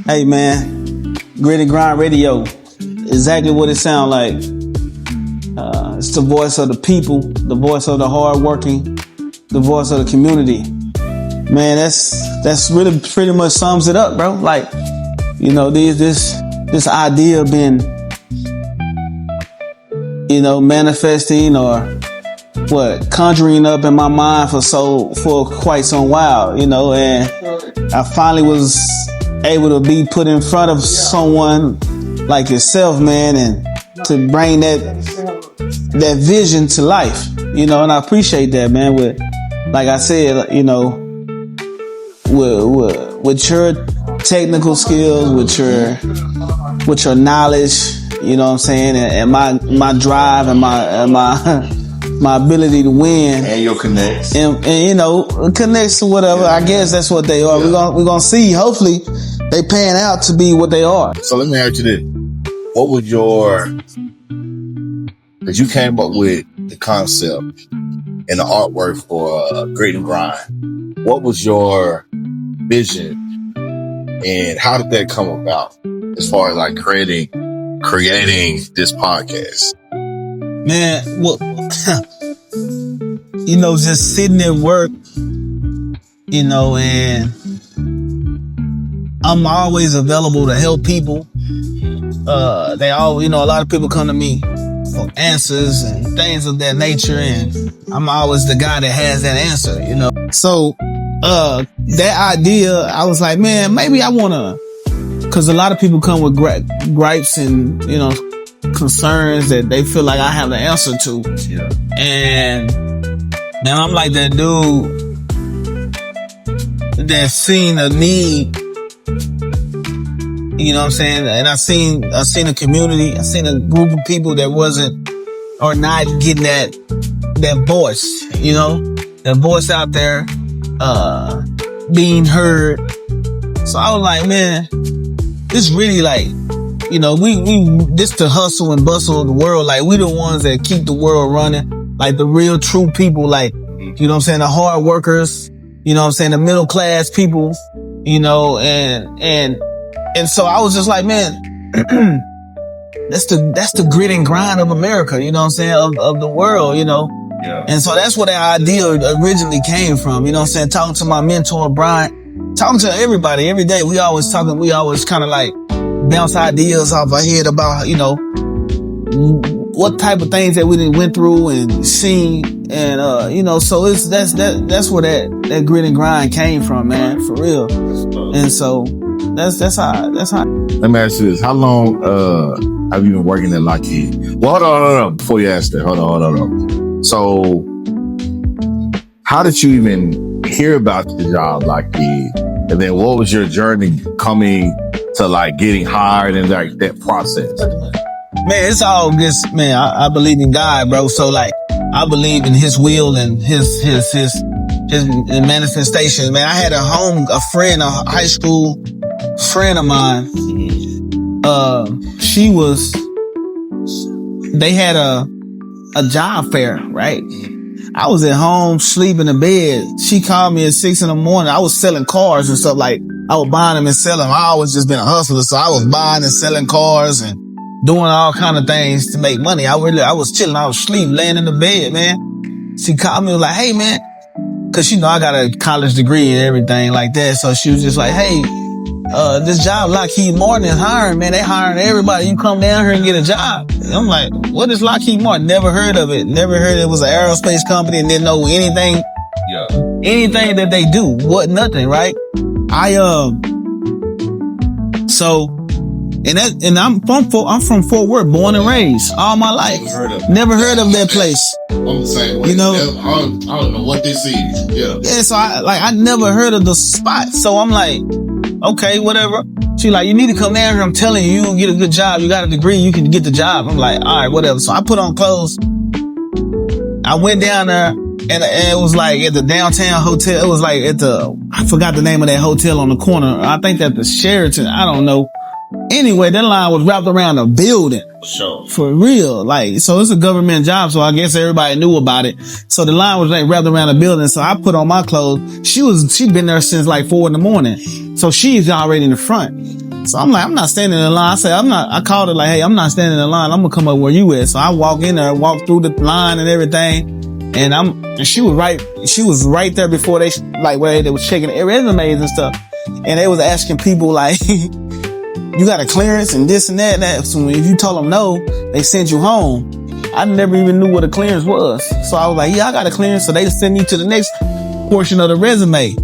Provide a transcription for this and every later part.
Hey man, Grit and Grind Radio, exactly what it sounds like. It's the voice of the people, the voice of the hardworking, the voice of the community. Man, that's really pretty much sums it up, bro. Like, you know, this idea been, you know, manifesting or conjuring up in my mind for quite some while, you know, and I finally was able to be put in front of someone like yourself, man, and to bring that vision to life, you know, and I appreciate that, man. With, like I said, you know, with your technical skills, with your knowledge, you know what I'm saying, and my drive and my ability to win. And your connects. And you know, connects to whatever. I guess that's what they are. Yeah. We're gonna see. Hopefully they pan out to be what they are. So let me ask you this. What was because you came up with the concept and the artwork for Grit and Grind. What was your vision and how did that come about as far as like creating this podcast? Man, well, you know, just sitting at work, you know, and I'm always available to help people. They all, you know, a lot of people come to me for answers and things of that nature, and I'm always the guy that has that answer, you know. So, that idea, I was like, man, maybe I wanna, cause a lot of people come with gripes and, you know, concerns that they feel like I have the answer to. Yeah. And now I'm like that dude that's seen a need, you know what I'm saying? And I seen a community, I seen a group of people that wasn't or not getting that voice, you know, that voice out there, being heard. So I was like, man, this really like, you know, we this the hustle and bustle of the world. Like, we the ones that keep the world running. Like, the real true people, like, you know what I'm saying, the hard workers, you know what I'm saying, the middle class people, you know, and so I was just like, man, that's the grit and grind of America, you know what I'm saying, of the world, you know. Yeah. And so that's where that idea originally came from, you know what I'm saying, talking to my mentor, Brian, talking to everybody every day. We always kind of like bounce ideas off our head about, you know, what type of things that we done went through and seen, and you know, so that's where that grit and grind came from, man, for real. And so that's how. Let me ask you this: how long have you been working at Lockheed? Well, hold on. Before you ask that, hold on. So, how did you even hear about the job Lockheed? And then what was your journey coming to like getting hired and like that process? Man, it's all just, man, I believe in God, bro. So like, I believe in his will and his manifestation. Man, I had a high school friend of mine. They had a job fair, right? I was at home sleeping in bed. She called me at 6 a.m. I was selling cars and stuff. Like, I was buying them and selling them. I always just been a hustler. So I was buying and selling cars and doing all kind of things to make money. I was chilling. I was sleeping, laying in the bed, man. She called me, like, hey, man. Cause you know, I got a college degree and everything like that. So she was just like, hey, this job Lockheed Martin is hiring, man. They hiring everybody. You come down here and get a job. And I'm like, what is Lockheed Martin? Never heard of it. Never heard it was an aerospace company and didn't know anything that they do. Nothing, right? And I'm from Fort Worth, born and raised all my life. Never heard of that place. I'm the same way. You know, I don't know what this is. Yeah. So I never heard of the spot. So I'm like, okay, whatever. She like, you need to come down here. I'm telling you, you can get a good job. You got a degree, you can get the job. I'm like, all right, whatever. So I put on clothes. I went down there, and it was like at the downtown hotel. It was like I forgot the name of that hotel on the corner. I think that the Sheraton. I don't know. Anyway, that line was wrapped around the building. Sure. For real. Like, so it's a government job, so I guess everybody knew about it. So the line was like wrapped around the building. So I put on my clothes. She'd been there since like 4 a.m. So she's already in the front. So I'm like, I'm not standing in line. I called her like, hey, I'm not standing in line. I'm gonna come up where you at. So I walk in there, walk through the line and everything. And she was right there before where they was checking their resumes and stuff. And they was asking people like, you got a clearance and this and that and that. So if you told them no, they sent you home. I never even knew what a clearance was. So I was like, yeah, I got a clearance. So they sent me to the next portion of the resume.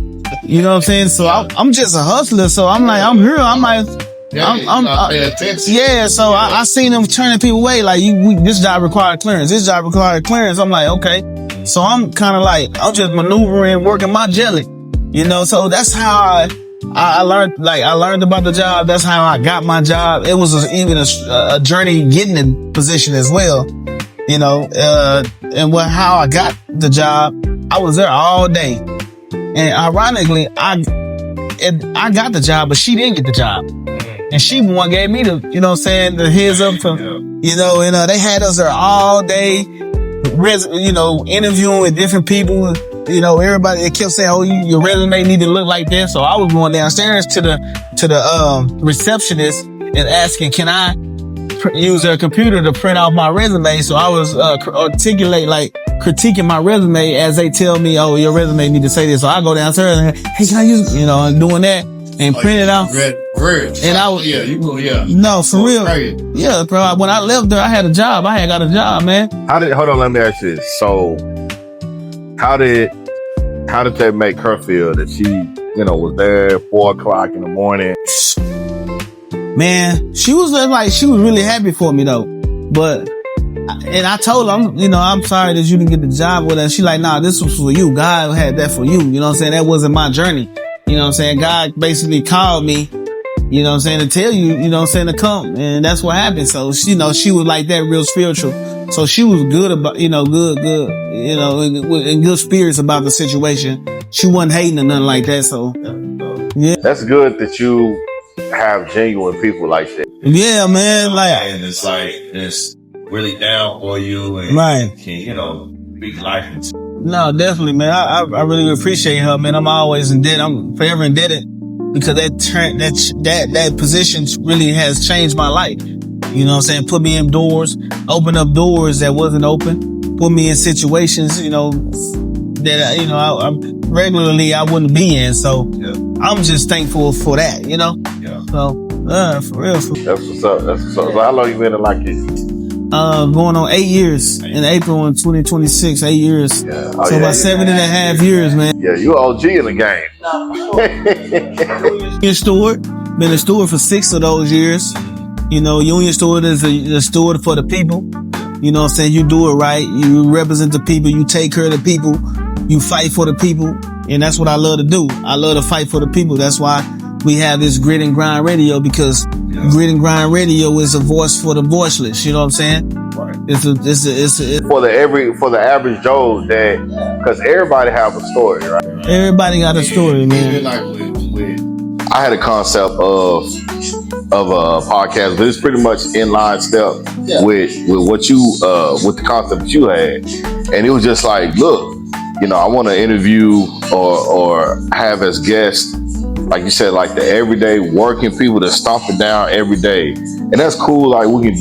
You know what I'm saying? So I'm just a hustler. So I'm like, I'm here. I'm like, yeah. So I seen them turning people away. Like, this job required clearance. This job required clearance. I'm like, okay. So I'm kind of like, I'm just maneuvering, working my jelly. You know, so that's how I learned about the job. That's how I got my job. It was even a journey getting the position as well. You know, how I got the job, I was there all day. And ironically, I got the job, but she didn't get the job. And she one gave me the, you know what I'm saying, the heads up for, you know, and they had us there all day, you know, interviewing with different people. You know, everybody, they kept saying, oh, your resume need to look like this. So I was going downstairs to the receptionist and asking, can I use their computer to print off my resume? So I was critiquing my resume as they tell me, oh, your resume need to say this. So I go downstairs and, hey, can I use, you know, and doing that and print it out. And I was, no, for real. Yeah, bro. When I left there, I had a job. I had got a job, man. Hold on, let me ask you this. So how did that make her feel that she, you know, was there at 4:00 in the morning? Man, she was really happy for me though. But, and I told her, you know, I'm sorry that you didn't get the job with her. She like, nah, this was for you. God had that for you. You know what I'm saying? That wasn't my journey. You know what I'm saying? God basically called me, you know what I'm saying, to tell you, you know what I'm saying, to come. And that's what happened. So, she was like that, real spiritual. So she was good about, you know, good, you know, in good spirits about the situation. She wasn't hating or nothing like that. So, yeah. That's good that you have genuine people like that. Yeah, man. And it's really down for you and can, you know, speak life into. No, definitely, man. I really appreciate her, man. I'm always in debt. I'm forever indebted because that position really has changed my life. You know what I'm saying? Put me in doors, open up doors that wasn't open, put me in situations, you know, that, you know, I regularly I wouldn't be in. So I'm just thankful for that, you know? Yeah. So, for real. That's what's up. So how long you been in Lockheed? Going on 8 years in April in 2026, 8 years. Yeah. So about 7.5 years, man. Yeah, you OG in the game. Union steward, been a steward for 6 of those years. You know, union steward is a steward for the people. You know what I'm saying? You do it right. You represent the people. You take care of the people. You fight for the people. And that's what I love to do. I love to fight for the people. That's why we have this Grit and Grind Radio, because Grit and Grind Radio is a voice for the voiceless. You know what I'm saying? Right. It's for the average Joe, that, because everybody have a story, right? Everybody got a story, man. I had a concept of a podcast, but it's pretty much in line step with what you with the concept that you had, and it was just like, look, you know, I want to interview or have as guests, like you said, like the everyday working people that stomping down every day, and that's cool. Like we can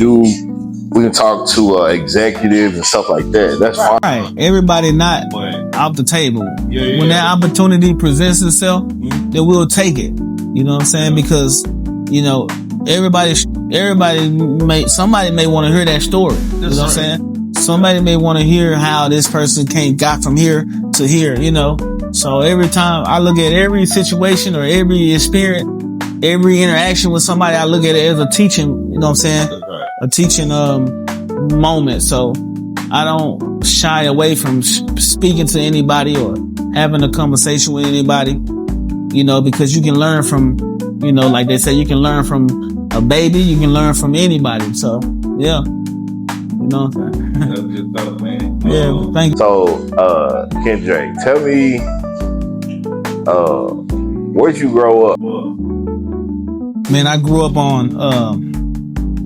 talk to executives and stuff like that. That's fine. Right. Everybody not off the table. When that opportunity presents itself, then we'll take it. You know what I'm saying? Because, you know, somebody may want to hear that story. You know what I'm saying? Somebody may want to hear how this person got from here to here, you know? So every time I look at every situation or every experience, every interaction with somebody, I look at it as a teaching, you know what I'm saying? A teaching, moment. So I don't shy away from speaking to anybody or having a conversation with anybody, you know, because you can learn from, you know, like they say, you can learn from a baby, you can learn from anybody. So, yeah. You know what I'm saying? That's good stuff, man. Yeah, thank you. So, Kendre, tell me, where'd you grow up? Man, I grew up on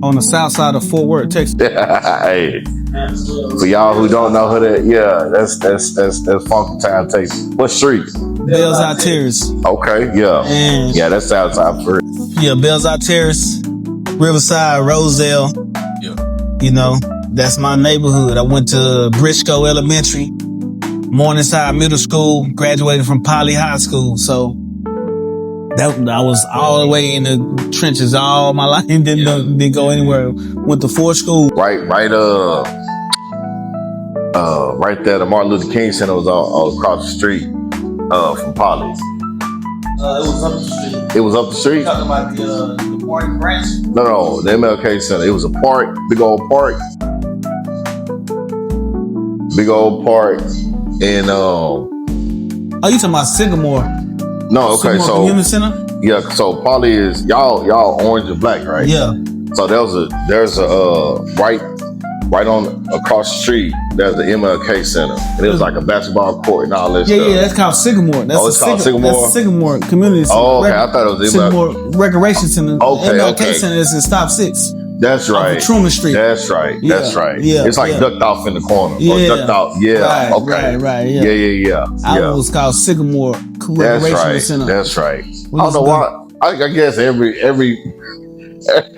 the south side of Fort Worth, Texas. Hey, for y'all who don't know who that, that's Funky Town, Texas. What street? Bells Out Terrace. Okay, yeah, that sounds out for it. Yeah, Belzar Terrace, Riverside, Rosedale. Yeah. You know, that's my neighborhood. I went to Briscoe Elementary, Morningside Middle School, graduated from Poly High School. So I was all the way in the trenches all my life. Didn't go anywhere. Went to Ford School. Right there, the Martin Luther King Center was all across the street from Poly. It was up the street. It was up the street? Talking about the park branch? No, the MLK Center. It was a park, big old park. And oh, you talking about Sycamore? No, okay, Sycamore so Community Center? Yeah, so Poly is y'all orange and black, right? Yeah. So there's a right on across the street, there's the MLK Center. And it was like a basketball court and all that stuff. Yeah, that's called Sycamore. It's called Sycamore? That's Sycamore Community Center. Oh, okay, I thought it was Sycamore Recreation Center. Okay, MLK Center is in Stop 6. That's right. Truman Street. That's right. Yeah, That's right. yeah, it's like ducked off in the corner. Yeah. Or ducked out. Yeah. Right. Yeah. I was called Sycamore Recreation Center. That's right. I don't know why. I guess every center,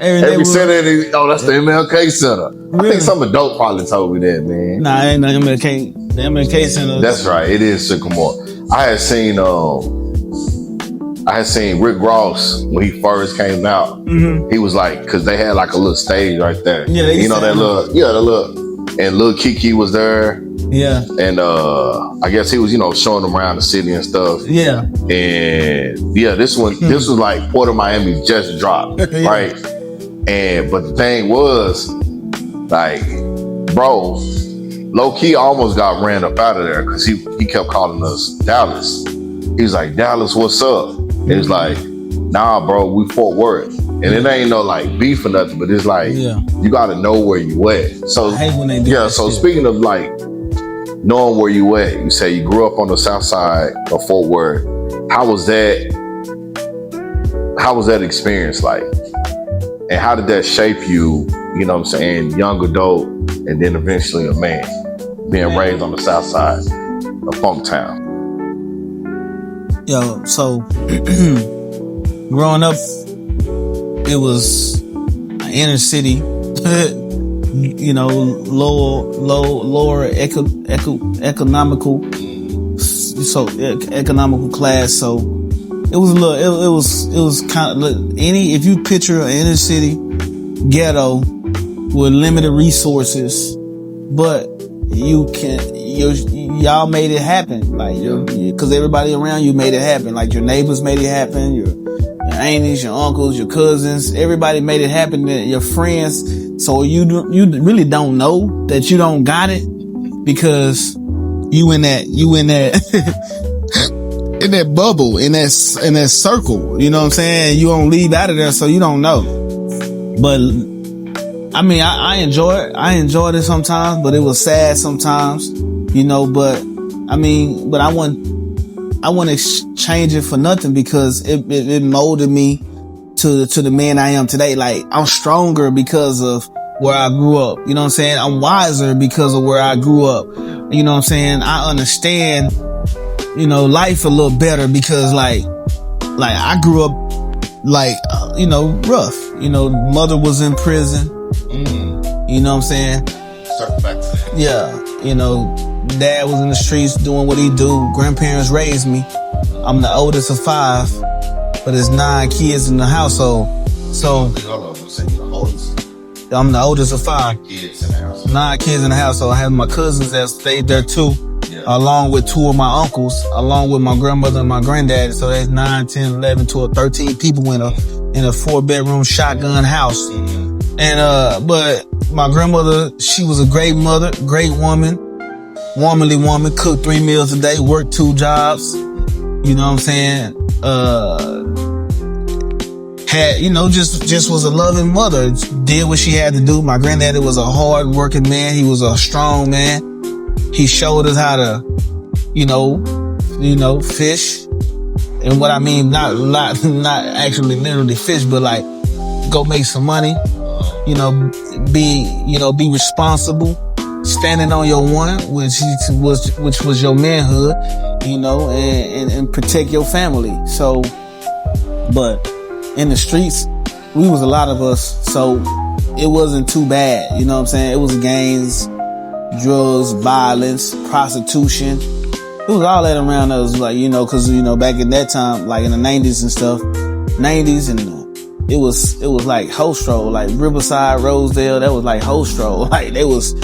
that's the MLK Center. Really? I think some adult probably told me that, man. Nah, ain't no MLK. The MLK Center. That's right. It is Sycamore. I had seen Rick Ross when he first came out. Mm-hmm. He was like, because they had like a little stage right there. Yeah, and Lil Kiki was there. Yeah. And I guess he was, showing them around the city and stuff. Yeah. And yeah, this was like Port of Miami just dropped, yeah. Right? But the thing was, like, bro, low key almost got ran up out of there because he kept calling us Dallas. He was like, Dallas, what's up? It was like, nah, bro, we Fort Worth. And it ain't no like beef or nothing, but it's like, you gotta know where you at. So I hate when they do that so shit. Speaking of like knowing where you at, you say you grew up on the south side of Fort Worth. How was that experience like? And how did that shape you, you know what I'm saying, young adult and then eventually a man, being raised on the south side of Funktown? Yo, so growing up, it was inner city, lower economical, economical class. So it was kind of if you picture an inner city ghetto with limited resources, but y'all made it happen, like, because everybody around you made it happen. Like, your neighbors made it happen, your aunties, your uncles, your cousins, everybody made it happen. Your friends. So you really don't know that you don't got it because you in that in that bubble, in that circle. You know what I'm saying? You don't leave out of there, so you don't know. But I mean, I enjoy it. I enjoyed it sometimes, but it was sad sometimes, but I mean, but I wouldn't exchange it for nothing because it molded me to the man I am today. Like, I'm stronger because of where I grew up. You know what I'm saying? I'm wiser because of where I grew up. You know what I'm saying? I understand, life a little better because like I grew up like, rough. Mother was in prison. You know what I'm saying? Circle back to that. Yeah. Dad was in the streets doing what he do. Grandparents raised me. I'm the oldest of 5, but there's 9 kids in the household. So I'm the oldest of 5. 9 kids in the household. 9 kids in the household. I have my cousins that stayed there too, along with 2 of my uncles, along with my grandmother and my granddad. So that's 9, 10, 11, 12, 13 people in a 4-bedroom shotgun house. And but my grandmother, she was a great mother, great woman, womanly woman, cooked 3 meals a day, worked 2 jobs. You know what I'm saying? Had, just was a loving mother, did what she had to do. My granddaddy was a hard working man. He was a strong man. He showed us how to, fish. And what I mean, not actually literally fish, but like go make some money, be responsible, standing on your one, which was your manhood, and protect your family. So, but in the streets, we was a lot of us, so it wasn't too bad. You know what I'm saying? It was gangs, drugs, violence, prostitution. It was all that around us, like, you know, cause, you know, back in that time, like in the 90s and stuff, 90s and it was like Hostro, like Riverside, Rosedale, that was like Hostro. Like they was,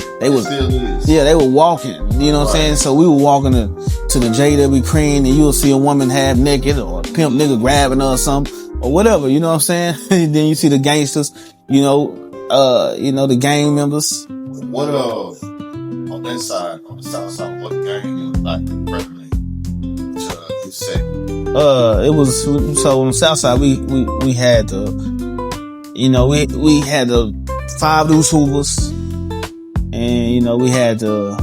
yeah, they were walking, you know what I'm saying? So we were walking to the JW Cream, and you'll see a woman half naked or a pimp nigga grabbing her or something or whatever, you know what I'm saying? And then you see the gangsters, you know, the gang members. What on that side, on the south side, what gang was like prevalent to say? It was, so on the south side, we had we had the 5 Deuce Hoovers, and, you know, we had the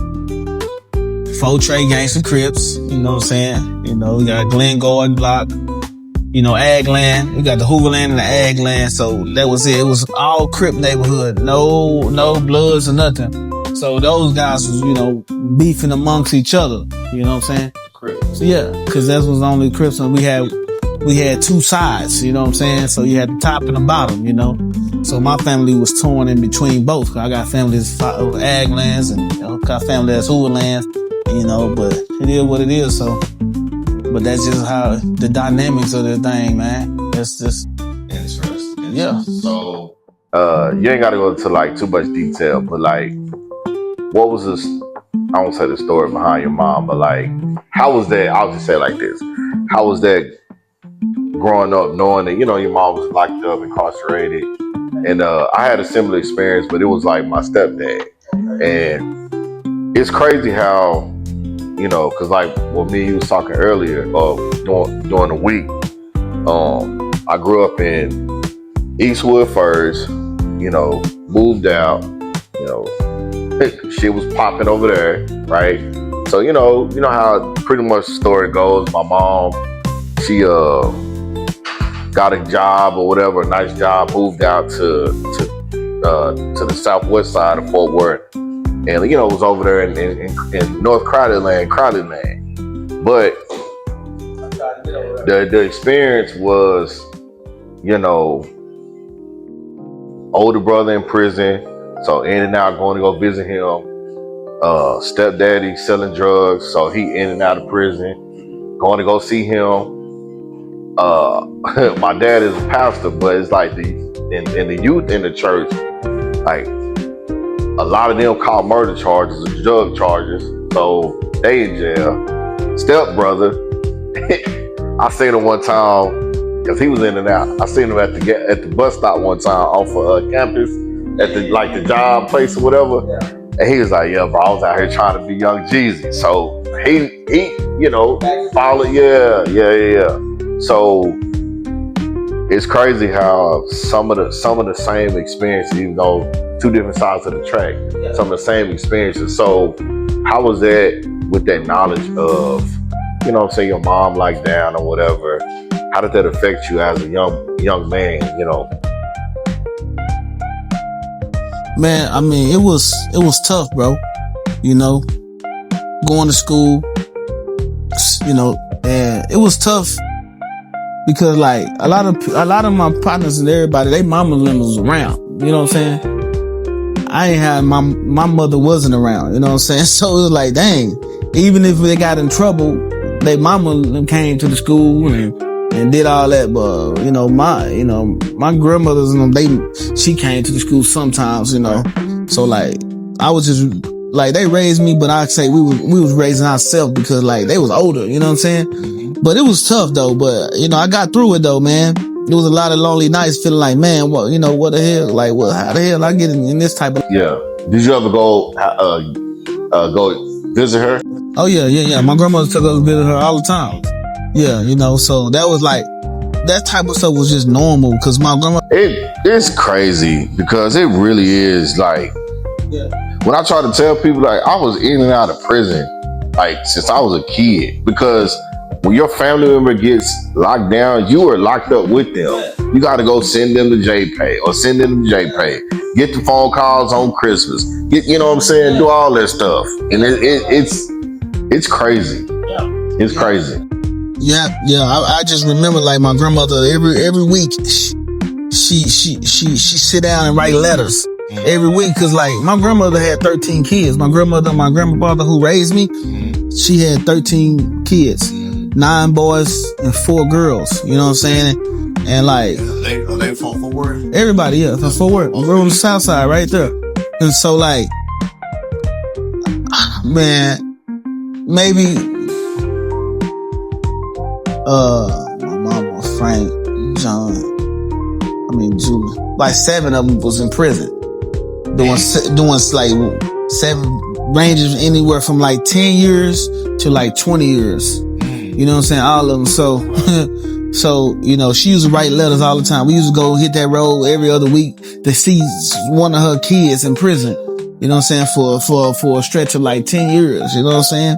4 Trey Gangsta Crips, you know what I'm saying? You know, we got Glen Gordon Block, you know, Ag Land. We got the Hooverland and the Ag Land. So that was it. It was all Crip neighborhood. No Bloods or nothing. So those guys was, you know, beefing amongst each other. You know what I'm saying? Crips. So yeah, cause that was only Crips, and we had 2 sides, you know what I'm saying? So you had the top and the bottom, you know? So my family was torn in between both. I got families Ag Lands, and, you know, got family that's Hooverlands, you know, but it is what it is. So, but that's just how the dynamics of the thing, man. That's just interesting. Yeah. So, you ain't gotta go into like too much detail, but like, what was this? I won't say the story behind your mom, but like, how was that? I'll just say it like this: how was that growing up, knowing that, you know, your mom was locked up, incarcerated, and I had a similar experience, but it was like my stepdad, and it's crazy how, you know, because like what me and you was talking earlier, during the week, I grew up in Eastwood first, you know, moved out, you know, shit was popping over there, right? So, you know how pretty much the story goes. My mom, she got a job or whatever, a nice job, moved out to the southwest side of Fort Worth, and, you know, was over there in North Crowley Land. But the experience was, you know, older brother in prison, so in and out, going to go visit him. Stepdaddy selling drugs, so he in and out of prison, going to go see him. My dad is a pastor, but it's like the youth in the church, like a lot of them caught murder charges or drug charges, so they in jail. Step brother, I seen him one time because he was in and out. I seen him at the bus stop one time off of campus at the job place or whatever. Yeah. And he was like, "Yeah, bro, I was out here trying to be young Jeezy." So he, you know, followed. Yeah. So it's crazy how some of the same experiences, even though 2 different sides of the track, some of the same experiences. So how was that with that knowledge of, you know what I'm saying, your mom locked down or whatever? How did that affect you as a young man, you know? Man, I mean, it was tough, bro. You know, going to school, you know, and it was tough because like a lot of my partners and everybody, they mama was around. You know what I'm saying? I ain't had my mother wasn't around. You know what I'm saying? So it was like, dang, even if they got in trouble, they mama came to the school and did all that. But, you know, my grandmothers and them, she came to the school sometimes, you know. So like, I was just like, they raised me, but I'd say we was raising ourselves because like they was older, you know what I'm saying? But it was tough though. But, you know, I got through it though, man. It was a lot of lonely nights feeling like, man, what the hell? Like, how the hell I get in this type of... Yeah. Did you ever go visit her? Oh yeah. My grandmother took us to visit her all the time. Yeah, you know, so that was like, that type of stuff was just normal because my grandma... It's crazy because it really is like, when I try to tell people, like, I was in and out of prison, like, since I was a kid, because when your family member gets locked down, you are locked up with them. You got to go send them to J-Pay or send them to J-Pay. Get the phone calls on Christmas. You know what I'm saying? Do all that stuff. And it's crazy. It's crazy. Yeah. I just remember like my grandmother every week she sit down and write letters every week, cause like my grandmother had 13 kids. My grandmother and my grandfather who raised me, she had 13 kids, 9 boys and 4 girls. You know what I'm saying? And like Are they from Fort Worth? everybody, yeah, from Fort Worth. We're on the south side right there. And so like, man, maybe my mama, Frank, John, Julie, like 7 of them was in prison. Doing like 7 ranges anywhere from like 10 years to like 20 years. You know what I'm saying? All of them. So, you know, she used to write letters all the time. We used to go hit that road every other week to see one of her kids in prison. You know what I'm saying? For a stretch of like 10 years. You know what I'm saying?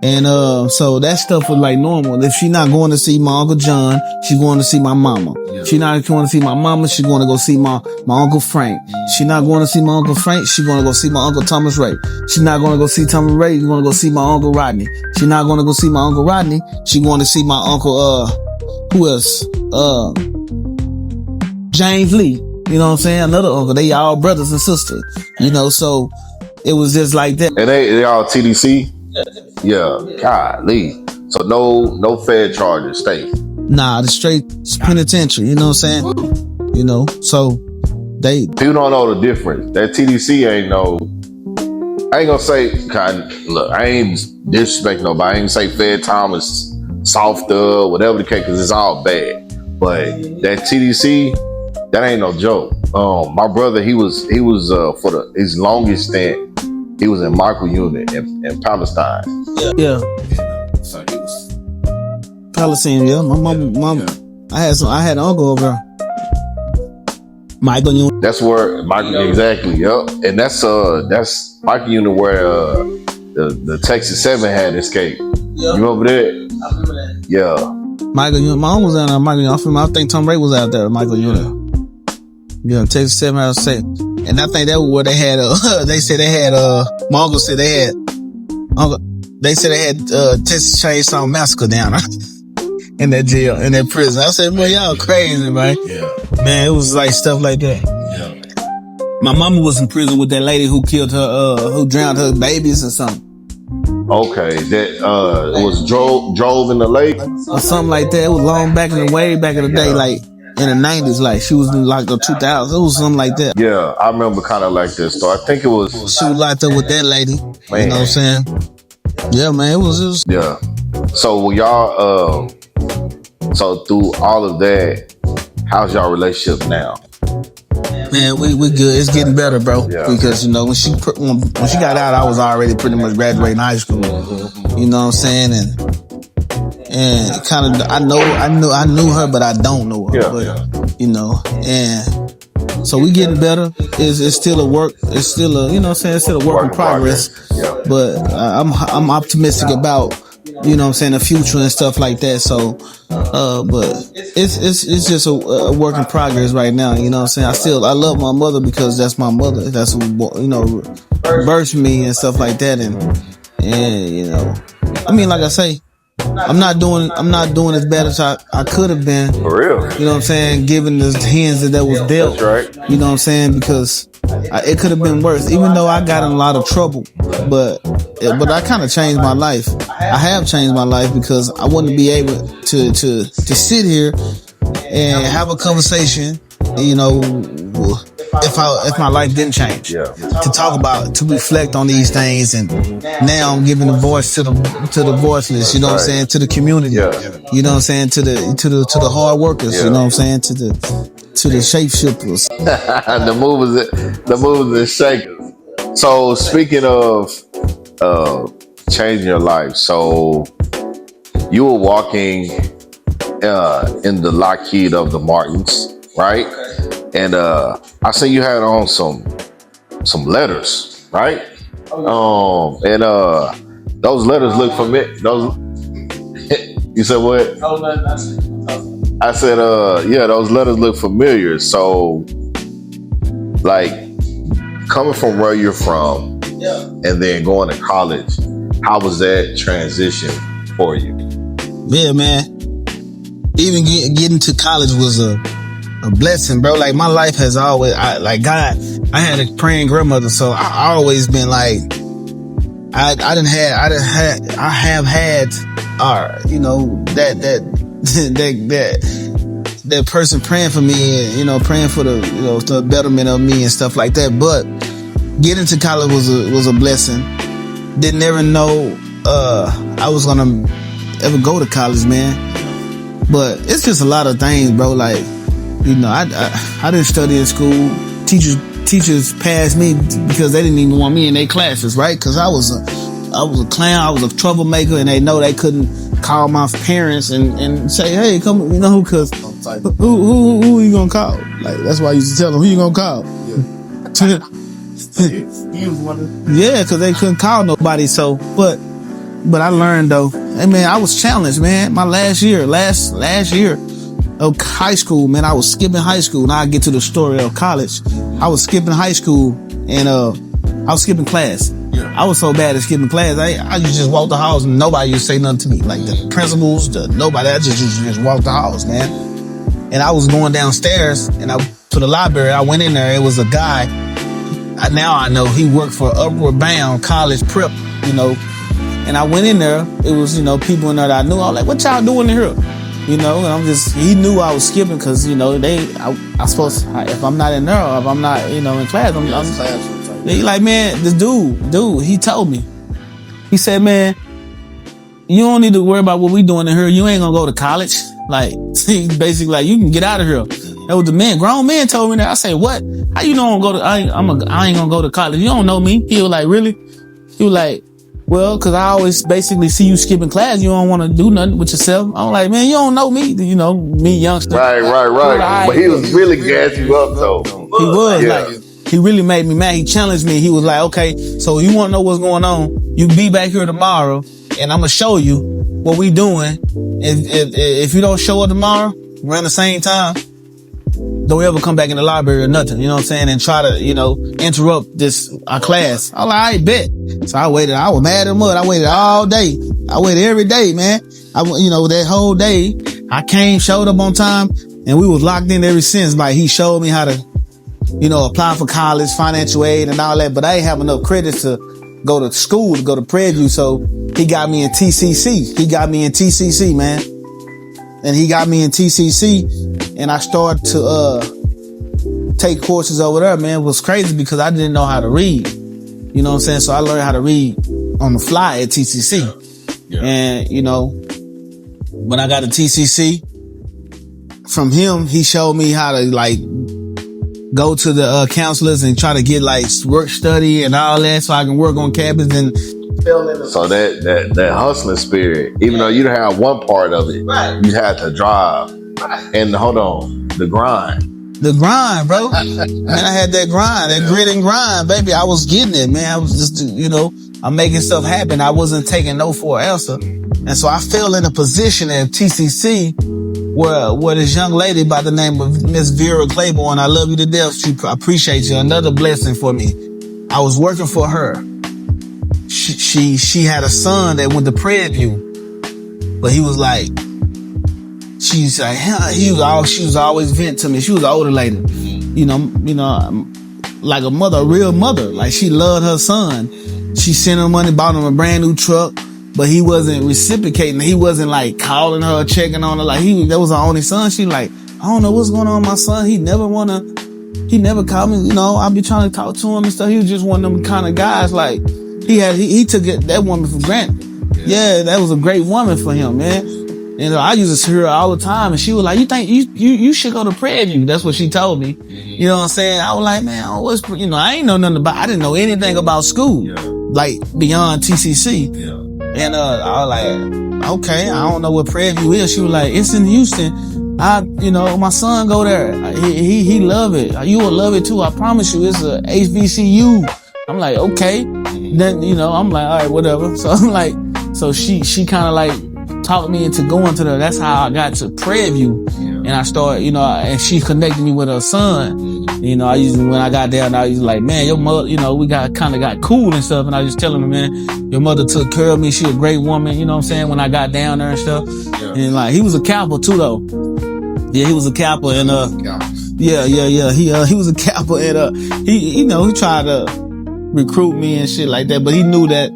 And, so that stuff was like normal. If she not going to see my Uncle John, she's going to see my mama. Yeah. She not going to see my mama, she's going to go see my Uncle Frank. She not going to see my Uncle Frank, she's going to go see my Uncle Thomas Ray. She's not going to go see Thomas Ray, she's going to go see my Uncle Rodney. She's not going to go see my Uncle Rodney, she's going to see my Uncle, who else? James Lee. You know what I'm saying? Another uncle. They all brothers and sisters. You know, so it was just like that. And they all TDC? Yeah. Golly. So no Fed charges, state. Nah, the straight penitentiary. You know what I'm saying? You know, so they. People don't know the difference. That TDC ain't no. I ain't gonna say. Look, I ain't disrespect nobody. I ain't say Fed time is softer, whatever the case, because it's all bad. But that TDC, that ain't no joke. My brother, he was for his longest stint. He was in Michael Unit in Palestine. Yeah. So he was Palestine. Yeah, my mom. Yeah. I had an uncle over there. Michael Unit. That's where Michael. Exactly. Yep. And that's Michael Unit where the Texas 7 had escaped. Yep. You remember that? I remember that. Yeah. Michael Unit. My uncle was out there. Michael Unit. I think Tom Ray was out there. Michael Unit. Yeah, Texas 7 had escaped. And I think that was where they had, they said they had, my uncle said they had Texas Chainsaw Massacre down in that jail, in that prison. I said, man, y'all crazy, man. Yeah. Man, it was like stuff like that. Yeah. My mama was in prison with that lady who killed her, who drowned her babies or something. Okay, that, it was drove in the lake? Or something like that. It was way back in the day, like, in the 90s, like she was in like the 2000s. It was something like that. Yeah, I remember kind of like this. So I think it was. She was locked up with that lady. Man. You know what I'm saying? Yeah, man, it was. Yeah. So y'all, so through all of that, how's y'all relationship now? Man, we good. It's getting better, bro. Yeah. Because you know when she got out, I was already pretty much graduating high school. You know what I'm saying? And kind of, I knew her, but I don't know her. Yeah, but, you know, and so we getting better. It's still a work. It's still a, you know what I'm saying? It's still a work in progress. Yeah. But I'm optimistic about, you know what I'm saying, the future and stuff like that. So, but it's just a work in progress right now. You know what I'm saying? I love my mother because that's my mother. That's who, you know, birthed me and stuff like that. And, you know, I mean, like I say, I'm not doing as bad as I could have been. For real. You know what I'm saying? Given the hands that was dealt. That's right. You know what I'm saying? Because it could have been worse. Even though I got in a lot of trouble, but I kind of changed my life. I have changed my life because I wouldn't be able to sit here and have a conversation, you know, if my life didn't change. Yeah. To talk about, to reflect on these things, and now I'm giving the voice to the voiceless, you know what I'm saying, to the community. Yeah. You know what I'm saying, to the hard workers, you know what I'm saying, to the shapeshifters. the movers and shakers. So speaking of changing your life, so you were walking in the Lockheed of the Martins, right? And I see you had on some letters, right? And those letters look familiar. Those you said what? I said yeah, those letters look familiar. So like coming from where you're from, and then going to college, how was that transition for you? Yeah, man. Even getting to college was a blessing, bro. Like my life has always, I had a praying grandmother, so I always been like, I have had, you know, that person praying for me and, you know, praying for the, you know, the betterment of me and stuff like that. But getting to college was a blessing. Didn't ever know, I was gonna ever go to college, man. But it's just a lot of things, bro. Like, you know, I didn't study in school. Teachers passed me because they didn't even want me in their classes, right? Cause I was a clown. I was a troublemaker, and they know they couldn't call my parents and say, hey, come, you know, cause who you gonna call? Like, that's why I used to tell them, who you gonna call? Yeah, cause they couldn't call nobody. So, but I learned though. Hey man, I was challenged, man. My last year of high school, man, I was skipping high school. Now I get to the story of college. I was skipping high school and I was skipping class. Yeah. I was so bad at skipping class. I used to just walk the halls and nobody used to say nothing to me. Like the principals, nobody. I just walk the halls, man. And I was going downstairs and to the library. I went in there. It was a guy. Now I know he worked for Upward Bound College Prep, you know. And I went in there. It was, you know, people in there that I knew. I was like, what y'all doing in here? You know, and he knew I was skipping because, you know, I supposed, if I'm not in there or if I'm not, you know, in class, he like, man, this dude, he told me. He said, man, you don't need to worry about what we doing in here. You ain't gonna go to college. Like, basically, like, you can get out of here. That was the man, grown man told me that. I said, what? How you know I'm gonna go to, I ain't gonna go to college. You don't know me. He was like, really? He was like, well, cause I always basically see you skipping class. You don't want to do nothing with yourself. I'm like, man, you don't know me. You know, me youngster. Right. But he was really gassing you up though. He was like, he really made me mad. He challenged me. He was like, okay, so you want to know what's going on? You be back here tomorrow and I'm going to show you what we doing. If you don't show up tomorrow around the same time, don't ever come back in the library or nothing, you know what I'm saying? And try to, you know, interrupt our class. I was like, I bet. So I waited. I was mad as mud. I waited all day. I waited every day, man. You know, that whole day, I showed up on time, and we was locked in ever since. Like, he showed me how to, you know, apply for college, financial aid and all that, but I ain't have enough credits to go to school, to go to Prairie View, so he got me in TCC. Man. And he got me in TCC, and I started to take courses over there, man. It was crazy because I didn't know how to read. You know what I'm saying? So I learned how to read on the fly at TCC. Yeah. And, you know, when I got to TCC, from him, he showed me how to, like, go to the counselors and try to get, like, work study and all that so I can work on campus and... So that hustling spirit, even though you didn't have one part of it, right, you had to drive. Right. And hold on, the grind. The grind, bro. Man, I had that grind, that grit and grind, baby. I was getting it, man. I was just, you know, I'm making stuff happen. I wasn't taking no for an answer. And so I fell in a position at TCC where this young lady by the name of Miss Vera Claiborne, I love you to death. I appreciate you. Another blessing for me. I was working for her. She had a son that went to Prairie View, but he was like, she was always venting to me. She was an older lady, you know, like a mother, a real mother. Like, she loved her son. She sent him money, bought him a brand new truck, but he wasn't reciprocating. He wasn't like calling her, checking on her. Like, that was her only son. She like, I don't know what's going on with my son. He never called me. You know, I be trying to talk to him and stuff. He was just one of them kind of guys. Like, he took that woman for granted. Yeah, that was a great woman for him, man. And I used to hear her all the time, and she was like, you think you should go to Prairie View? That's what she told me. You know what I'm saying? I was like, man, I ain't know nothing about, I didn't know anything about school, like beyond TCC. And I was like, okay, I don't know what Prairie View is. She was like, it's in Houston. My son go there. He love it. You will love it too. I promise you, it's a HBCU. I'm like, okay. Then, I'm like, all right, whatever. So I'm like, so she kind of like talked me into going to there. That's how I got to Prairie View. And And I started, and she connected me with her son. When I got there, I was like, man, your mother, we got cool and stuff. And I was just telling her, man, your mother took care of me. She a great woman, you know what I'm saying? When I got down there and stuff. Yeah. And like, he was a Kappa too, though. Yeah, he was a Kappa and, yeah. He was a Kappa and, he tried to recruit me and shit like that, but he knew that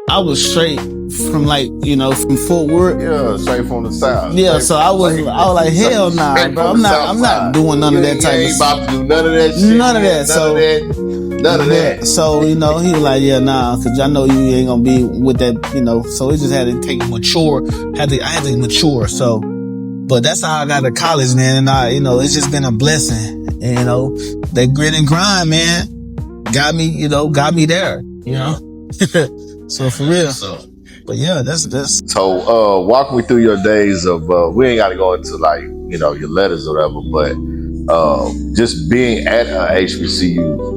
I was straight from from Fort Worth. Yeah, straight from the South. Yeah, so I was like, hell nah, bro. I'm not doing none of that type of stuff. You ain't about to do none of that shit. None of that. So, he was like, yeah, nah, cause I know you ain't gonna be with that, so it just had to take mature. I had to mature. So, but that's how I got to college, man. And it's just been a blessing. And, that grit and grind, man, got me there, So for real. But yeah, that's. So, walk me through your days of, we ain't got to go into your letters or whatever, but, just being at HBCU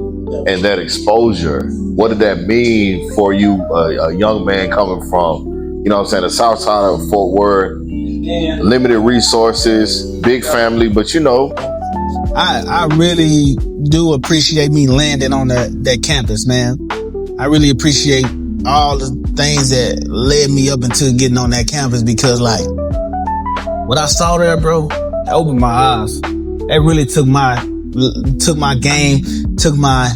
and that exposure, what did that mean for you, a young man coming from, the south side of Fort Worth, limited resources, big family, but I really do appreciate me landing on that campus, man. I really appreciate all the things that led me up into getting on that campus because what I saw there, bro, it opened my eyes. It really took my game, took my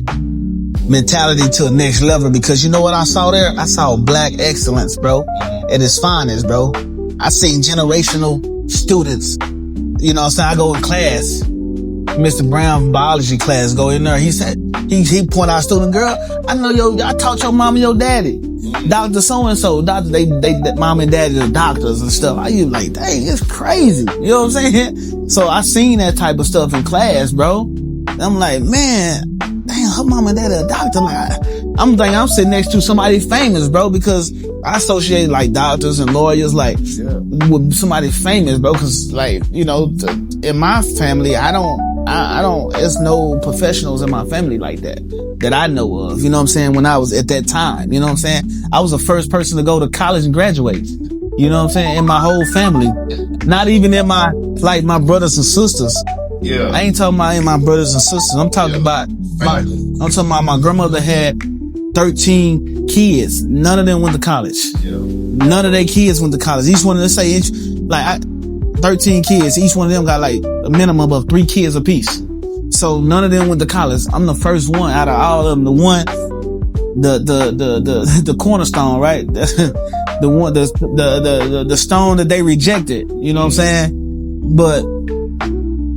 mentality to the next level because you know what I saw there? I saw black excellence, bro, at its finest, bro. I seen generational students, I go in class, Mr. Brown biology class, go in there. He said, he point out student, girl, I taught your mom and your daddy. Dr. So-and-so, they mom and daddy are doctors and stuff. I was like, dang, it's crazy. You know what I'm saying? So I seen that type of stuff in class, bro. I'm like, man, damn, her mom and daddy are doctor. I'm thinking I'm sitting next to somebody famous, bro, because I associate doctors and lawyers with somebody famous, bro, because in my family, I don't, there's no professionals in my family like that I know of, you know what I'm saying, when I was at that time, you know what I'm saying? I was the first person to go to college and graduate, you know what I'm saying, in my whole family. Not even in my brothers and sisters. Yeah. I ain't talking about in my brothers and sisters. I'm talking about my grandmother had 13 kids. None of them went to college. Yeah. None of their kids went to college. Each one of them 13 kids. Each one of them got a minimum of 3 kids apiece. So none of them went to college. I'm the first one out of all of them. The cornerstone, right? the stone that they rejected. You know what I'm saying? But,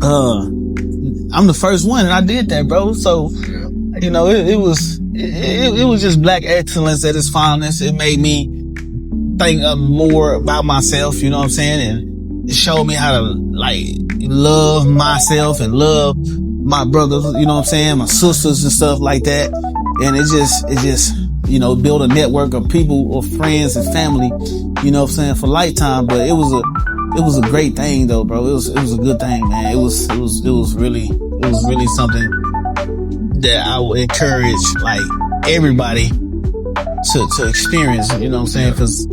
I'm the first one and I did that, bro. So, it was just black excellence at its finest. It made me think more about myself, you know what I'm saying? And it showed me how to love myself and love my brothers, you know what I'm saying? My sisters and stuff like that. And it just, build a network of people or friends and family, you know what I'm saying, for lifetime. But it was a great thing though, bro. It was a good thing, man. It was really something that I would encourage everybody to experience, you know what I'm saying? Cause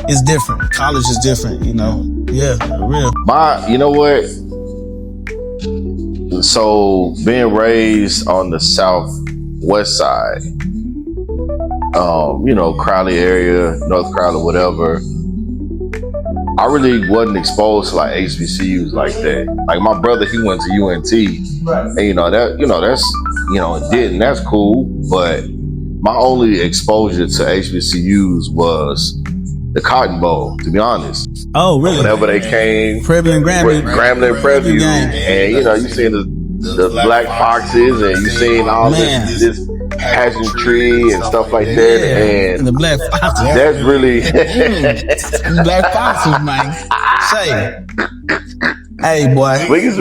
it's different. College is different, Yeah, for real. You know what? So being raised on the southwest side, Crowley area, North Crowley, whatever, I really wasn't exposed to HBCUs like that. My brother, he went to UNT, and that's cool. But my only exposure to HBCUs was the Cotton Bowl, to be honest. Oh, really? Whenever they came, Grambling and Preview, and you seen the Black Foxes, and you seen all this pageantry and stuff like that, and the Black Foxes. That's really Black Foxes, man. Say, hey, boy. We can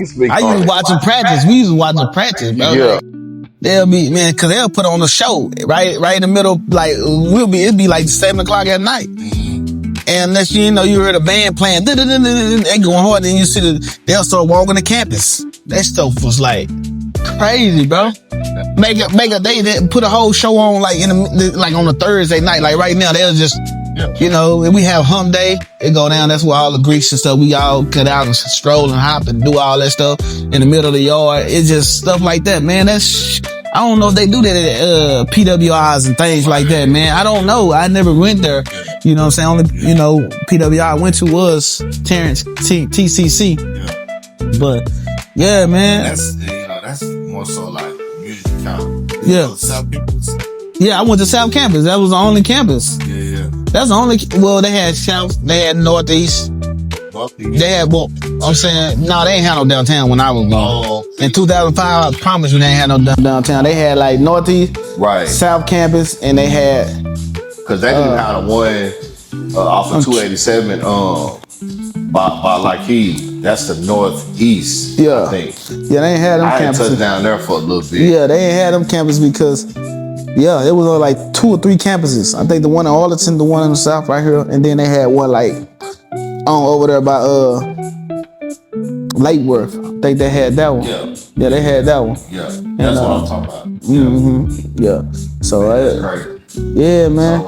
speak. I used to watching practice. We used to watch the practice, bro. Yeah. They'll be, man, cause they'll put on a show right in the middle. It'd be 7:00 at night. And unless you heard a band playing, they going hard, and you see they'll start walking the campus. That stuff was crazy, bro. They put a whole show on on a Thursday night. Right now, they'll just You know, and we have hump day. It go down. That's where all the grease and stuff. We all cut out and stroll and hop and do all that stuff in the middle of the yard. It's just stuff like that, man. I don't know if they do that at PWIs and things like that, man. I don't know. I never went there. You know what I'm saying? Only, you know, PWI I went to was Terrence TCC. Yeah. But yeah, man. That's more so like music count. Yeah. Yeah, I went to South Campus. That was the only campus. Yeah. That's the only. Well, they had South. They had Northeast. They had, well, I'm saying, no, they ain't had no downtown when I was gone. In 2005, I promise you they ain't had no downtown. They had like Northeast, right, South Campus, and they had. Cause they didn't have one off of 287 by Lakeith. That's the Northeast. Yeah, I think. Yeah, they ain't had them campuses. I had touched down there for a little bit. Yeah, they ain't had them campuses because, yeah, it was on like 2 or 3 campuses. I think the one in Arlington, the one in the South right here, and then they had one like over there by Lake Worth. I think they had that one. Yeah, they had that one. Yeah, that's what I'm talking about. Mm-hmm. Yeah. So yeah, man.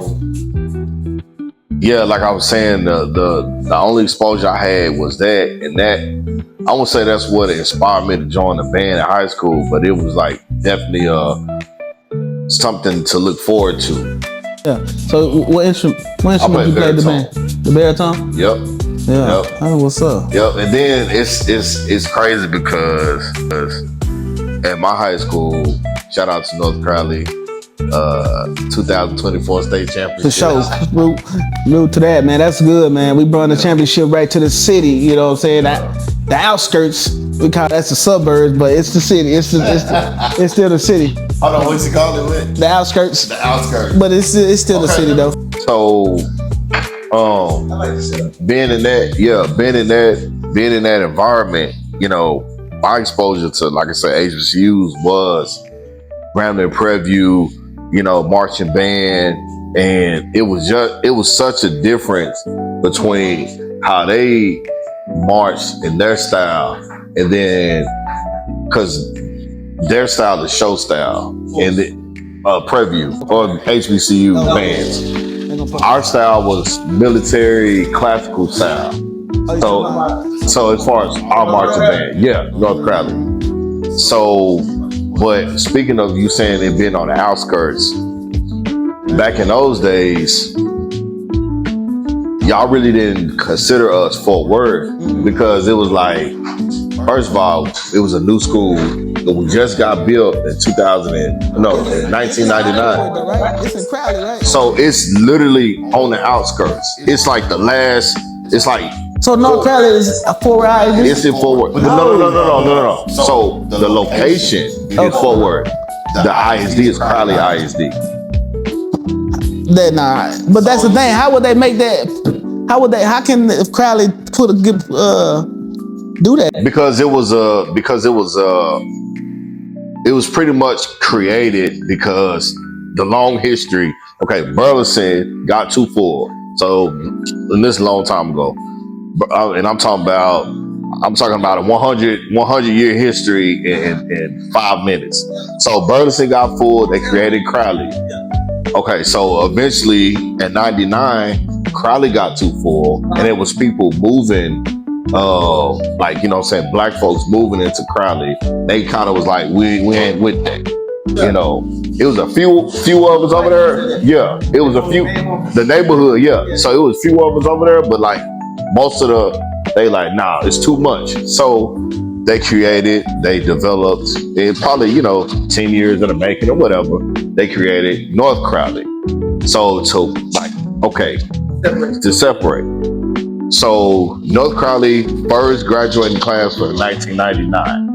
Yeah, like I was saying, the only exposure I had was that, and that I won't say that's what inspired me to join the band in high school, but it was like definitely something to look forward to. Yeah. So what instrument you played the band? The baritone? Yep. Yeah. Yep. Oh, what's up? Yep. And then it's crazy because at my high school, shout out to North Crowley, 2024 state championship. For sure. Root to that, man. That's good, man. We brought the championship right to the city. You know what I'm saying? The outskirts, we call that's the suburbs, but it's the city. It's still the city. Hold on, what's it called? The outskirts. The outskirts. But it's still the city though. So being in that environment, you know, my exposure to, like I said, HBCUs was Grambling Prairie View, you know, marching band, and it was such a difference between how they marched in their style, and then because their style is show style, and the Prairie View or HBCU bands. Our style was military classical style. So as far as our marching band, North Crowley. So, but speaking of you saying it being on the outskirts, back in those days, y'all really didn't consider us Fort Worth because it was like, first of all, it was a new school that we just got built in 1999. It's in Crowley, right? So it's literally on the outskirts. It's like the last. It's like. So North Crowley is a Fort Worth. It's in Fort Worth. No. So the location is Fort Worth. The ISD is Crowley ISD. They're not. But that's the thing. How would they make that? How can if Crowley put a good do that? Because it was pretty much created because the long history. Okay, Burleson got too full. So, and this is a long time ago, and I'm talking about a 100 year history in 5 minutes. So Burleson got full. They created Crowley. Okay, so eventually in '99, Crowley got too full, and it was people moving. Like, you know what I'm saying, black folks moving into Crowley. They kind of was like, we ain't with that. You know, it was a few of us over there. Yeah, it was a few, the neighborhood. Yeah, so it was a few of us over there, but like most of they like, nah, it's too much. So they developed, it probably, 10 years in the making or whatever, they created North Crowley. So to like, okay, to separate. So North Crowley first graduating class for 1999.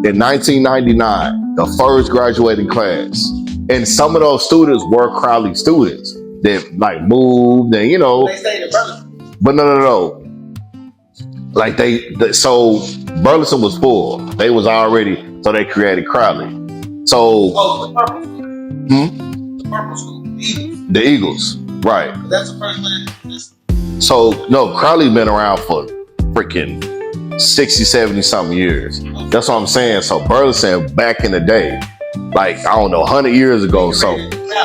In 1999, the first graduating class, and some of those students were Crowley students that like moved and they stayed in Burleson. But no. Like so Burleson was full. They was already, so they created Crowley. So the purple school. The purple school. The Eagles, right? That's the first one. So no, Crowley been around for freaking 60, 70 something years. That's what I'm saying. So Burleson back in the day, like, I don't know, 100 years ago, so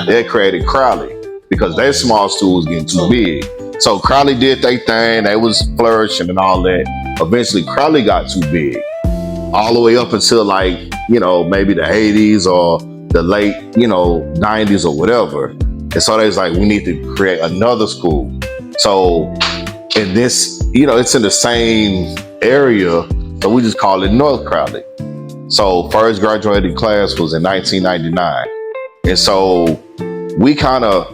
they created Crowley. because their small school was getting too big. So Crowley did their thing. They was flourishing and all that. Eventually, Crowley got too big, all the way up until like, maybe the 80s or the late, 90s or whatever. And so they was like, we need to create another school. So, and this, it's in the same area, so we just call it North Crowley. So first graduated class was in 1999. And so we kind of,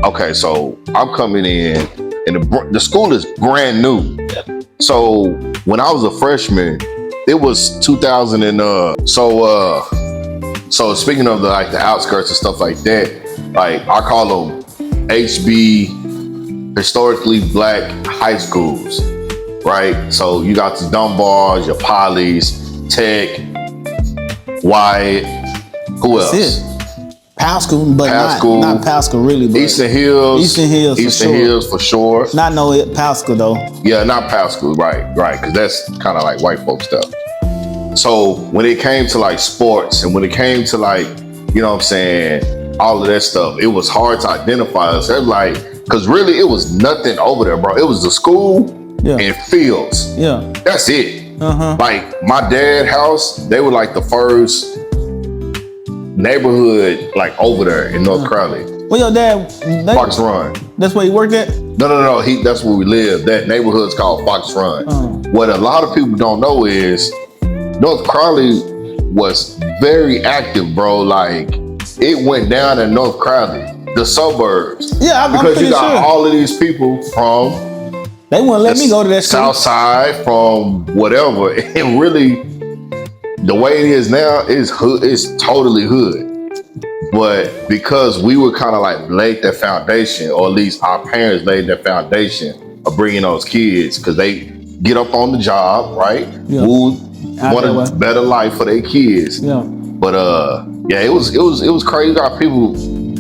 okay, so I'm coming in and the school is brand new. So when I was a freshman, it was 2000 and so speaking of the outskirts and stuff like that, like I call them HB, historically black high schools, right? So you got the Dunbars, your Polys, Tech, Wyatt, who else? That's it. Pascal, but not Pascal really. But Eastern Hills for sure. Not no Pascal though. Yeah, not Pascal, right, because that's kind of like white folk stuff. So when it came to like sports and when it came to like, all of that stuff, it was hard to identify us. It was like, because really it was nothing over there, bro. It was the school and fields. Yeah. That's it. Like my dad's house, they were like the first neighborhood like over there in North Crowley. Well, your dad, Fox Run. That's where he worked at? No. That's where we lived. That neighborhood's called Fox Run. What a lot of people don't know is North Crowley was very active, bro. Like it went down in North Crowley, the suburbs. Yeah, because you got all of these people from. They wouldn't let me go to that South side, from whatever, and really. The way it is now is hood. It's totally hood. But because we were kind of like laid that foundation, or at least our parents laid that foundation of bringing those kids, because they get up on the job, right? Yeah. Who want a better life for their kids. Yeah. But it was crazy. You got people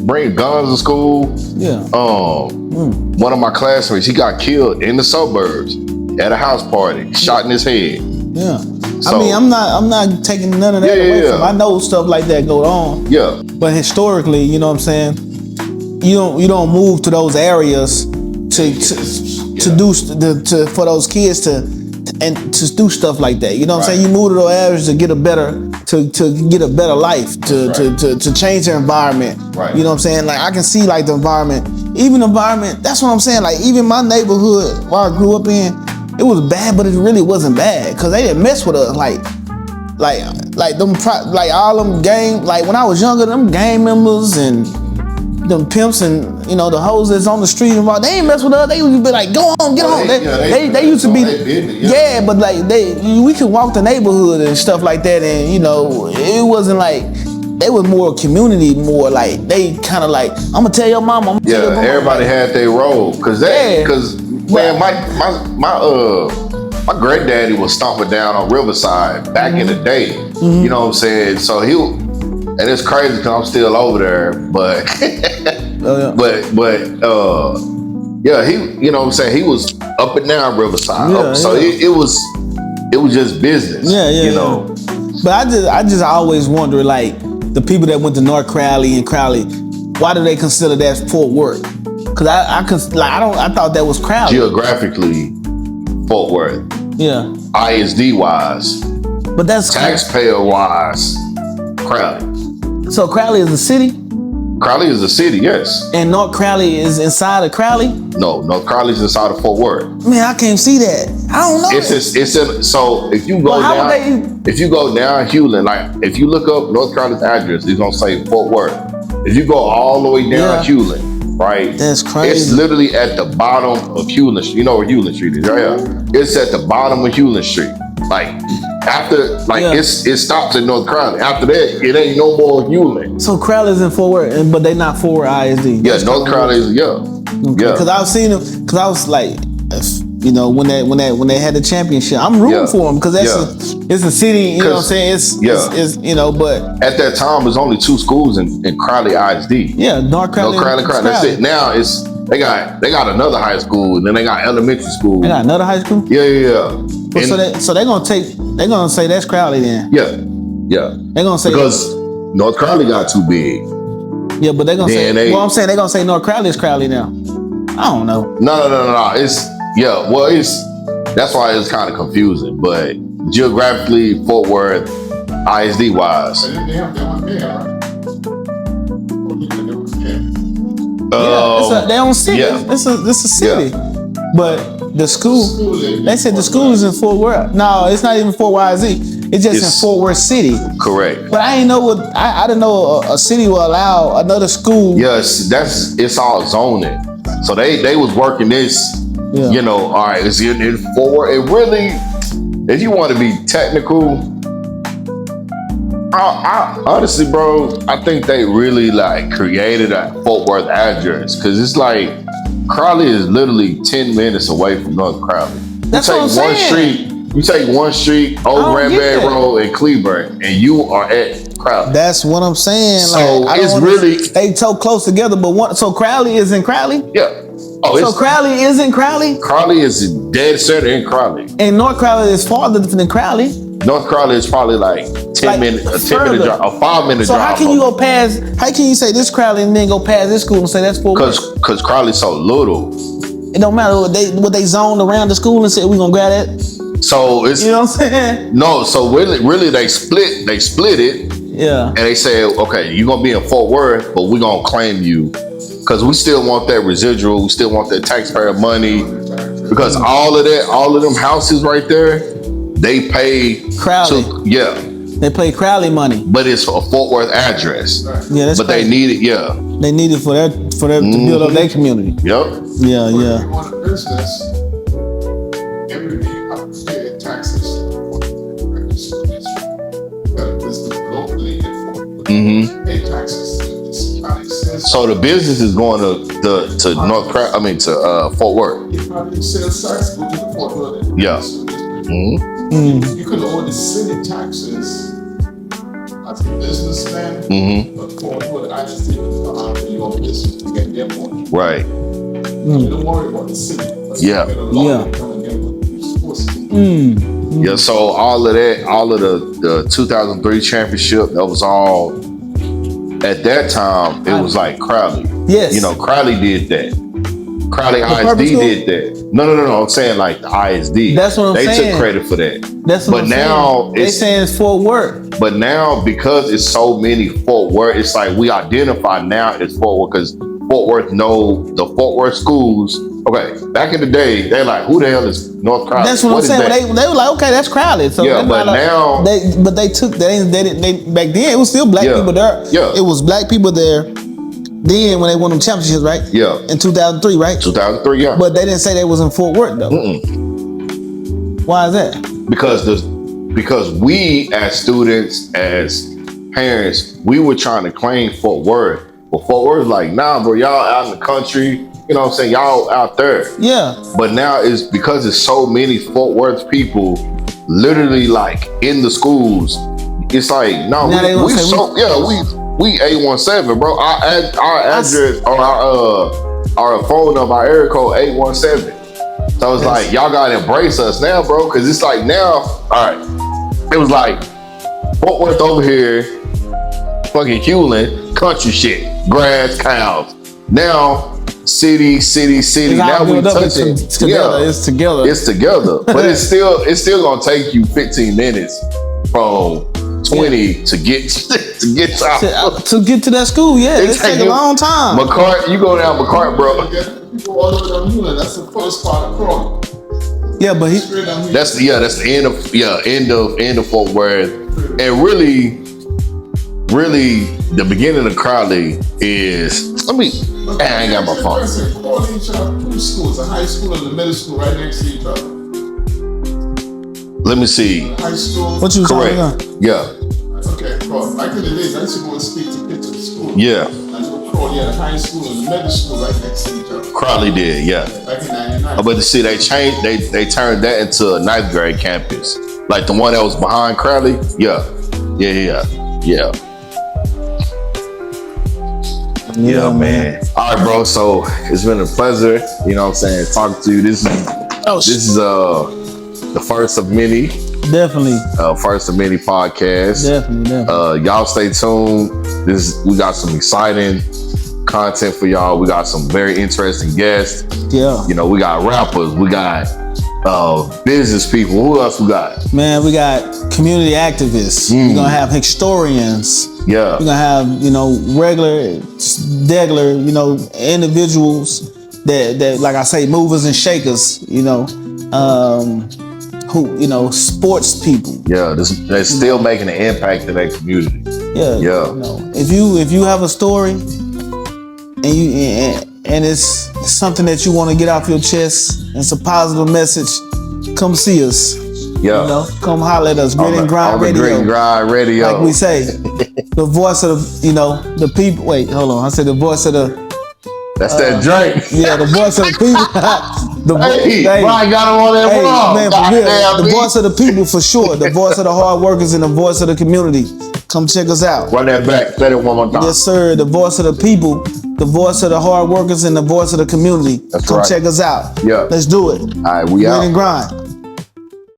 bring guns to school. Yeah. One of my classmates, he got killed in the suburbs at a house party, shot in his head. Yeah. So, I mean, I'm not taking none of that away from. I know stuff like that go on. Yeah. But historically, you know what I'm saying? You don't move to those areas for those kids to do stuff like that. You know what I'm saying? You move to those areas to get a better life, to change their environment. Right. You know what I'm saying? Like I can see like the environment. That's what I'm saying. Like even my neighborhood where I grew up in, it was bad, but it really wasn't bad because they didn't mess with us. Like all them gang, like when I was younger, them gang members and them pimps and the hoes that's on the street and all, they ain't mess with us. They used to be like, go on, get on. They used to be, but like we could walk the neighborhood and stuff like that, and it wasn't like. They were more community, more like they kind of like, I'm gonna tell your mama. Everybody had their role because man, my granddaddy was stomping down on Riverside back in the day. You know what I'm saying? So and it's crazy because I'm still over there, but he, you know what I'm saying? He was up and down Riverside, it was just business. But I just always wonder, like the people that went to North Crowley and Crowley, why do they consider that Fort Worth? Cause I thought that was Crowley. Geographically, Fort Worth. Yeah. ISD wise. But that's taxpayer wise, Crowley. So Crowley is a city? Crowley is a city, yes. And North Crowley is inside of Crowley? No, North Crowley is inside of Fort Worth. Man, I can't see that. I don't know. So if you go down Hewlin, like if you look up North Crowley's address, it's gonna say Fort Worth. If you go all the way down Hewlin, right? That's crazy. It's literally at the bottom of Hewlin Street. You know where Hewlin Street is, right? Yeah. It's at the bottom of Hewlin Street. Like after, it stops at North Crowley. After that, it ain't no more Hewlin. So Crowley's in Fort Worth, but they not Fort Worth ISD. Yeah, North Crowley is Because I've seen them. Because I was like, when they had the championship, I'm rooting for them because it's a city. You know what I'm saying? It's but at that time, there's only 2 schools in Crowley ISD. Yeah, North Crowley. That's it. Now they got another high school, and then they got elementary school. They got another high school. Yeah. So they're gonna say that's Crowley then. Yeah. They're gonna say because North Crowley got too big. Yeah, but they're gonna say. Well, I'm saying they're gonna say North Crowley is Crowley now. I don't know. No. It's that's why it's kind of confusing. But geographically, Fort Worth, ISD wise. They have their own mayor, right? They own city. Yeah. It's a city. Yeah. But the school, they said the school is in Fort Worth. No, it's not even Fort YZ. It's just in Fort Worth City. Correct. But I ain't know I didn't know a city will allow another school. Yes, it's all zoning. So they was working this. Yeah. You know, all right, it's in Fort Worth. It really, if you want to be technical, I honestly, bro, I think they really like created a Fort Worth address because it's like Crowley is literally 10 minutes away from North Crowley. That's what I'm saying. You take one street, Old Granbury Road in Cleburne, and you are at Crowley. That's what I'm saying. So like, it's really they so close together, but so Crowley is in Crowley? Yeah. Oh, so Crowley is in Crowley? Crowley is dead center in Crowley. And North Crowley is farther than Crowley. North Crowley is probably like 10 minutes, a 10-minute drive, a 5-minute drive. So how can you go past? How can you say this Crowley and then go past this school and say that's Fort Worth? Because Crowley's so little. It don't matter what they zoned around the school and said we're gonna grab that. So it's, you know what I'm saying? No, so really they split it. Yeah. And they said, okay, you're gonna be in Fort Worth, but we're gonna claim you. Because we still want that residual, we still want that taxpayer money. Because all of them houses right there, they pay Crowley. They pay Crowley money. But it's a Fort Worth address. Yeah, that's but crazy. They need it, They need it for them to build up their community. Yep. Yeah. If you want a business, every day you have to pay taxes. Business locally in Fort Worth. Pay taxes. So the business is going to North Crowley, to Fort Worth. If I didn't sell sites, go to the Fort Worth. Yeah. You could owe the city taxes as a businessman, but Fort Worth, I just think your business to get their money. Right. You don't worry about the city. Yeah. Yeah, so all of the 2003 championship, that was all. At that time, it was like Crowley. Yes. You know, Crowley did that. Crowley ISD did that. No. I'm saying like the ISD. That's what I'm saying. They took credit for that. That's what I'm saying. But now they saying it's Fort Worth. But now because it's so many Fort Worth, it's like we identify now as Fort Worth because Fort Worth know the Fort Worth schools. Okay, back in the day, they're like, who the hell is North Crowley? That's what I'm saying. They were like, okay, that's Crowley. So yeah, but now they took they back then it was still black people there. Yeah, it was black people there. Then when they won them championships, right? Yeah, in 2003, right? 2003, yeah. But they didn't say they was in Fort Worth though. Why is that? Because we as students, as parents, we were trying to claim Fort Worth, but Fort Worth like, nah, bro, y'all out in the country. You know what I'm saying? Y'all out there. Yeah. But now it's because there's so many Fort Worth people literally like in the schools. It's like, no, we 817, bro. Our address or our phone number, our area code 817. So it's like, y'all gotta embrace us now, bro. Cause it's like now, all right. It was like Fort Worth over here, fucking Hewlin, country shit, grass, cows. Now, city. Now we touching. It's together. But it's still gonna take you 15 minutes from 20 to get to that school. Yeah, it take a long time. McCart, you go down McCart, bro. People all over down Hewlin. That's the first part of Crowley. Yeah, but that's the end of Fort Worth, and really the beginning of Crowley is. I ain't got my phone. Crowley each have two schools, a high school and a middle school right next to each other. Let me see. High school. What you correct? Yeah. Okay, well, back in the days, I used to go and speak to kids at school. Yeah. I know Crowley had a high school and a middle school right next to each other. Crowley did, yeah. Back in 99. But see, they changed. They turned that into a 9th grade campus, like the one that was behind Crowley. Yeah. Yeah, man. All right, bro. So it's been a pleasure. You know what I'm saying? Talking to you. This is the first of many. Definitely. First of many podcasts. Definitely. Y'all stay tuned. We got some exciting content for y'all. We got some very interesting guests. Yeah. You know, we got rappers. We got business people. Who else we got? Man, we got community activists. We're gonna have historians. Yeah. We're gonna have, regular, individuals that like I say, movers and shakers, who, sports people. Yeah, they're still making an impact in their community. Yeah. If you have a story and it's something that you want to get off your chest, and it's a positive message, come see us. Yeah. Come holler at us. Grit and Grind Radio. Grit and Grind Radio. Like we say, the voice of the people. Wait, hold on. I said the voice of the. That's that drink. Yeah, the voice of the people. Brian got him on that wrong. Man, for real. The voice of the people for sure. The voice of the hard workers and the voice of the community. Come check us out. Run that back. Say it one more time. Yes, sir. The voice of the people, the voice of the hard workers, and the voice of the community. That's Come right. check us out. Yeah. Let's do it. All right, we Grit out. and Grind.